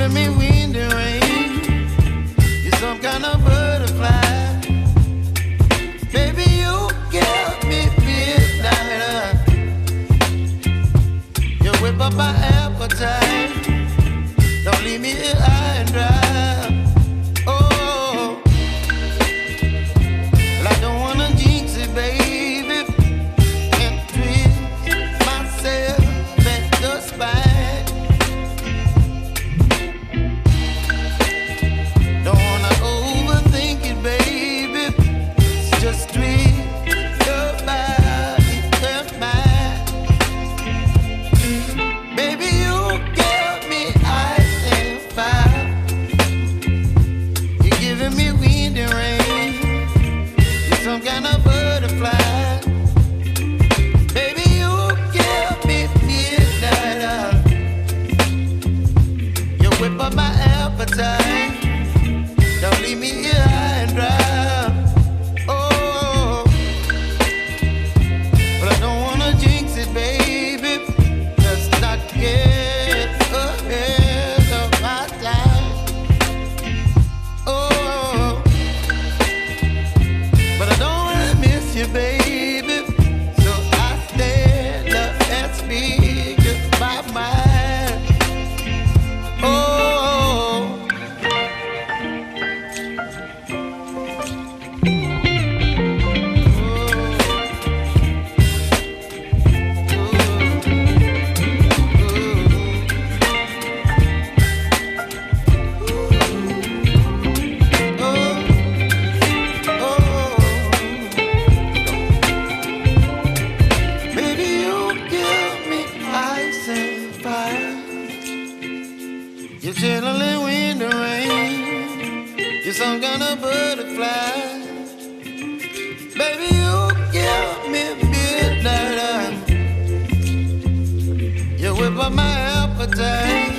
giving me wind and rain. You're some kind of butterfly. Baby, you give me midnight. You whip up my appetite. Don't leave me here high and dry. Oh, well, I don't wanna jinx it, baby, and twist myself at the spine. Don't wanna overthink it, baby. It's just twist your body and mine. Baby, you give me ice and fire. You're giving me wind and rain. You're some kind of butterfly. Baby, you give me midnight. You whip up my appetite. Don't leave me here high and dry. Oh, but I don't wanna jinx it, baby. Let's not get ahead of my time. Oh, but I don't wanna miss you, baby. So I stand up and speak my mind. Oh. Baby, you give me ice and fire. You're chilling wind and rain. You're some kind of butterfly. Baby, you give me midnight. You whip up my appetite.